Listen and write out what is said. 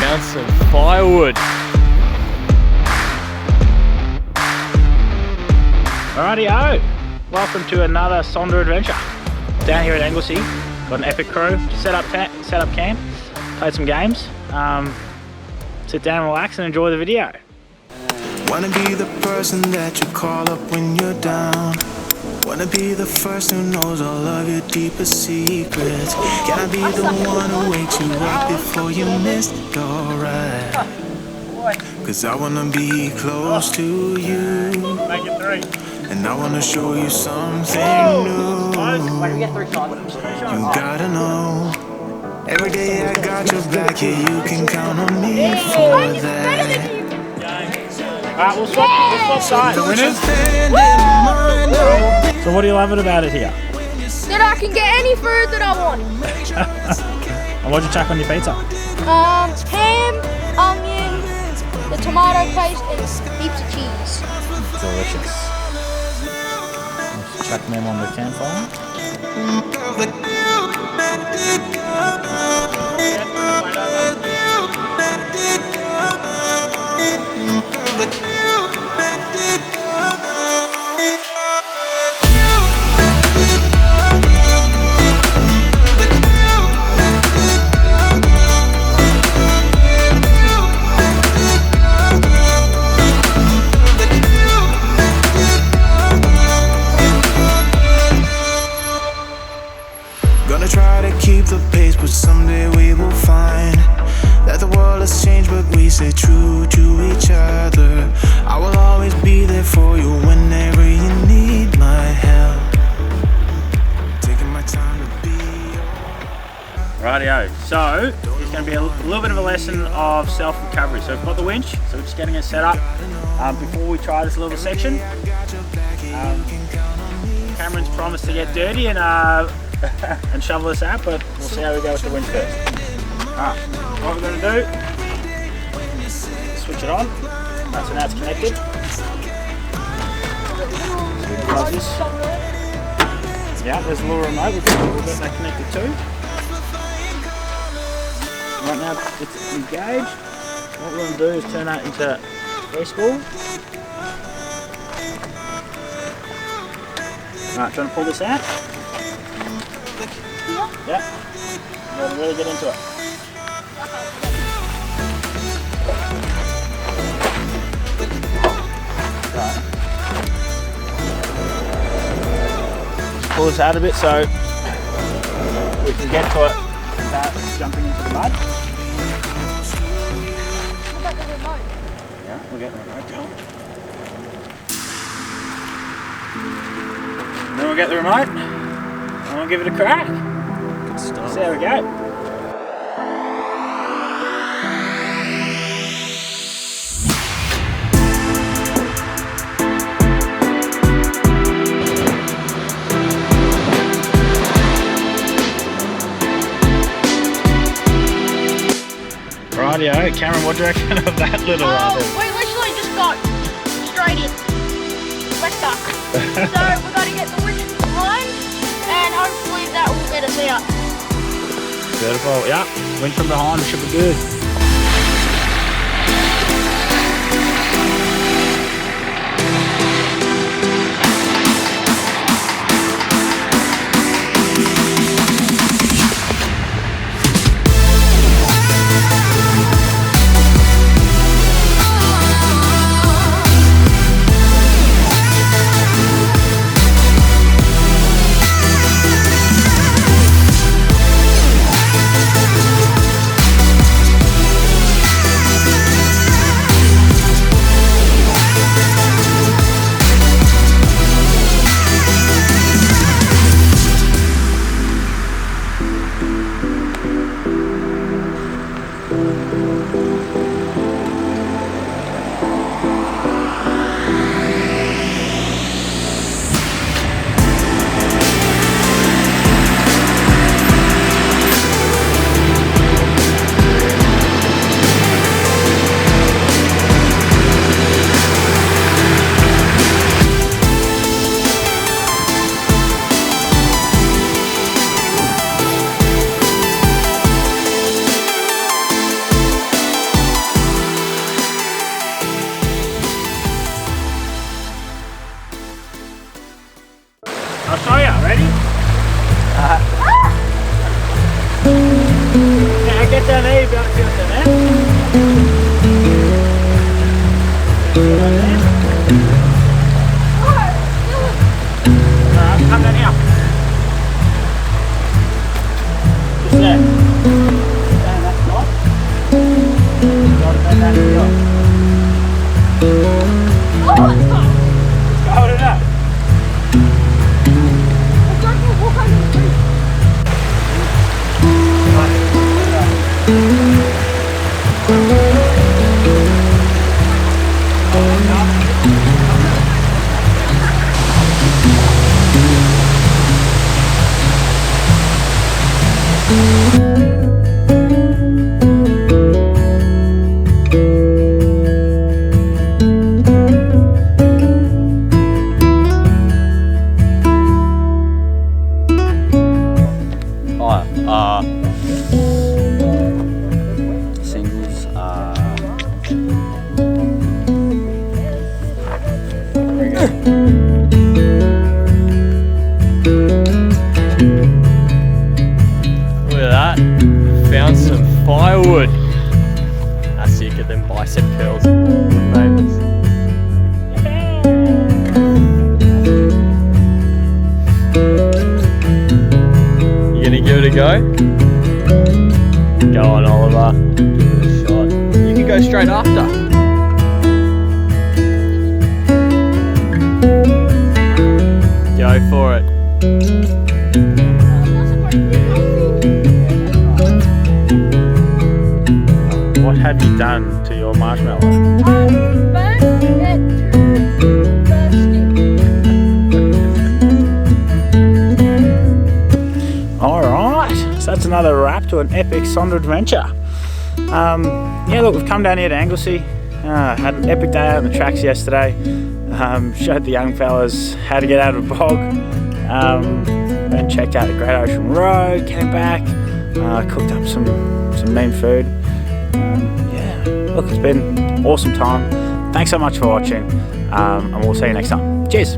found some firewood. Alrighty-o, welcome to another Sonder adventure. Down here at Anglesea, got an epic crew, set up camp, played some games, sit down, relax and enjoy the video. Wanna be the person that you call up when you're down. Wanna be the first who knows all of your deepest secrets. Can I be the one who wakes you up before you miss your ride? Cause I wanna be close to you, and I wanna show you something new. You gotta know, every day I got your back, yeah, you can count on me for that. Alright, we'll swap sides. So what are you loving about it here? That I can get any food that I want. And what'd you chuck on your pizza? Ham, onion, the tomato paste, and heaps of cheese. Delicious. Let's chuck them on the campfire. Gonna try to keep the pace, but someday we will find that the world has changed, but we stay true to each other. I will always be there for you whenever you need my help. Taking my time to be. Rightio, so it's going to be a little bit of a lesson of self-recovery. So we've got the winch, so we're just getting it set up. Before we try this little section, Cameron's promised to get dirty and and shovel this out, but we'll see how we go with the winch first. Alright, what we're going to do, switch it on, so now it's connected. Close this. Yeah, there's a little remote, we've got that connected too. Right now it's engaged. What we're going to do is turn that into free spool. Alright, trying to pull this out. Yeah, you gotta really get into it. Right. Just pull this out a bit so we can get to it without jumping into the mud. What about the remote? Yeah, we'll get the remote going. Then we'll get the remote and we'll give it a crack. Good stuff. So there we go. Rightio, Cameron, what do you reckon of that little We literally just got straight in. Wet duck. So we've got to get the winch behind and hopefully that will get us out. Beautiful, yeah. Winch from behind, should be good. I'll show you. Ready? Yeah, get down there. You'll be able to see what's down there. Alright, come down here. Just there. Down that spot. Got it down here. Let's hold it up. Singles are look at that, found some firewood. That's so you get them bicep curls. Neighbours. You gonna give it a go? Go on, Oliver. Give it a shot. You can go straight after. Go for it. What have you done to your marshmallow? Burnt it to bursting. Alright, so that's another wrap to an epic Sonder adventure. Yeah, look, we've come down here to Anglesea. Had an epic day out on the tracks yesterday. Showed the young fellas how to get out of a bog. And checked out the Great Ocean Road, came back, cooked up some mean food. Yeah, look, it's been an awesome time. Thanks so much for watching, and we'll see you next time. Cheers!